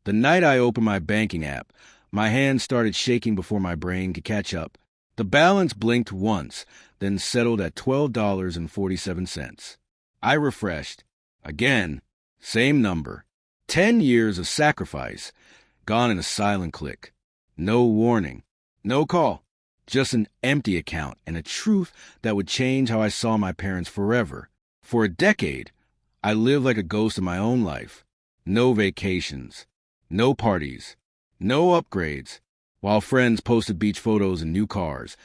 The night I opened my banking app, my hands started shaking before my brain could catch up. The balance blinked once, then settled at $12.47. I refreshed. Again, same number. 10 years of sacrifice, gone in a silent click. No warning, no call, just an empty account and a truth that would change how I saw my parents forever. For a decade, I lived like a ghost in my own life. No vacations, no parties, no upgrades. While friends posted beach photos and new cars,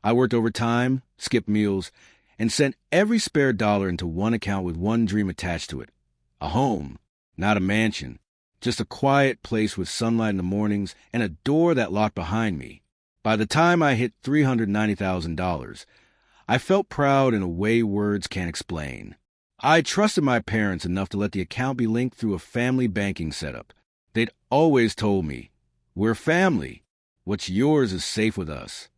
I worked overtime, skipped meals, and sent every spare dollar into one account with one dream attached to it. A home, not a mansion, just a quiet place with sunlight in the mornings and a door that locked behind me. By the time I hit $390,000, I felt proud in a way words can't explain. I trusted my parents enough to let the account be linked through a family banking setup. They'd always told me, "We're family. What's yours is safe with us."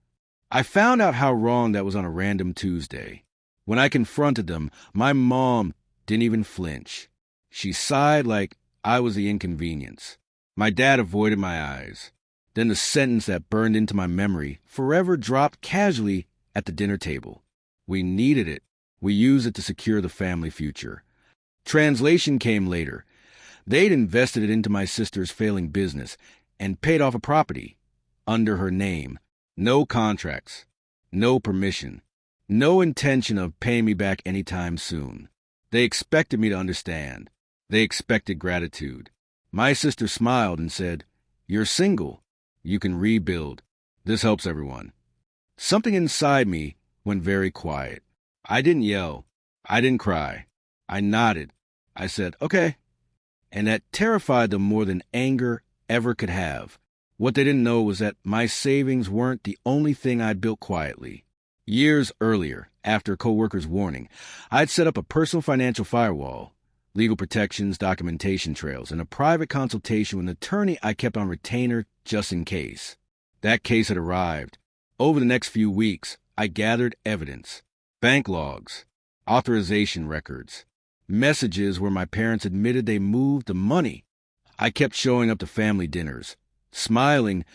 I found out how wrong that was on a random Tuesday. When I confronted them, my mom didn't even flinch. She sighed like I was the inconvenience. My dad avoided my eyes. Then the sentence that burned into my memory forever dropped casually at the dinner table. We needed it. We used it to secure the family future. Translation came later. They'd invested it into my sister's failing business and paid off a property under her name. No contracts, no permission, no intention of paying me back anytime soon. They expected me to understand. They expected gratitude. My sister smiled and said, "You're single. You can rebuild. This helps everyone." Something inside me went very quiet. I didn't yell. I didn't cry. I nodded. I said, "Okay." And that terrified them more than anger ever could have. What they didn't know was that my savings weren't the only thing I'd built quietly. Years earlier, after a coworker's warning, I'd set up a personal financial firewall, legal protections, documentation trails, and a private consultation with an attorney I kept on retainer just in case. That case had arrived. Over the next few weeks, I gathered evidence. Bank logs, authorization records, messages where my parents admitted they moved the money. I kept showing up to family dinners, smiling,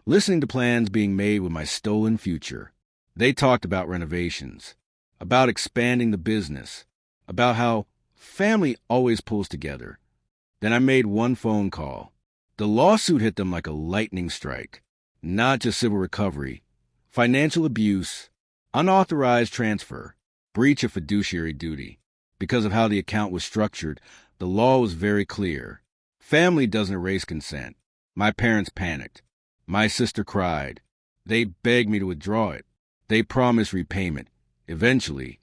listening to plans being made with my stolen future. They talked about renovations, about expanding the business, about how family always pulls together. Then I made one phone call. The lawsuit hit them like a lightning strike. Not just civil recovery, financial abuse, unauthorized transfer, breach of fiduciary duty. Because of how the account was structured, the law was very clear. Family doesn't erase consent. My parents panicked. My sister cried. They begged me to withdraw it. They promised repayment, eventually.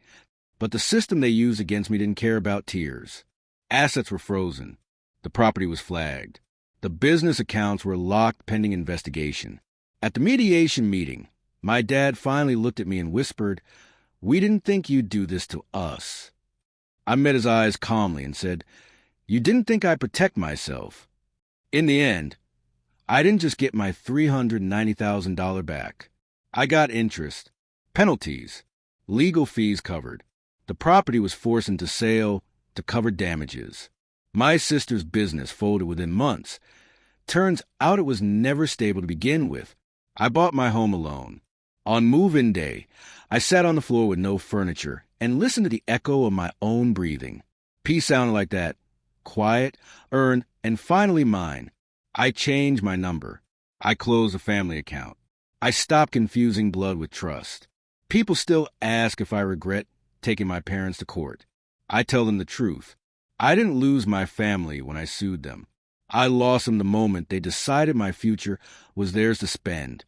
But the system they used against me didn't care about tears. Assets were frozen. The property was flagged. The business accounts were locked pending investigation. At the mediation meeting, my dad finally looked at me and whispered, "We didn't think you'd do this to us." I met his eyes calmly and said, "You didn't think I'd protect myself." In the end, I didn't just get my $390,000 back. I got interest, penalties, legal fees covered. The property was forced into sale to cover damages. My sister's business folded within months. Turns out it was never stable to begin with. I bought my home alone. On move-in day, I sat on the floor with no furniture and listened to the echo of my own breathing. Peace sounded like that. Quiet, earned, and finally mine. I changed my number. I closed the family account. I stopped confusing blood with trust. People still ask if I regret taking my parents to court. I tell them the truth. I didn't lose my family when I sued them. I lost them the moment they decided my future was theirs to spend.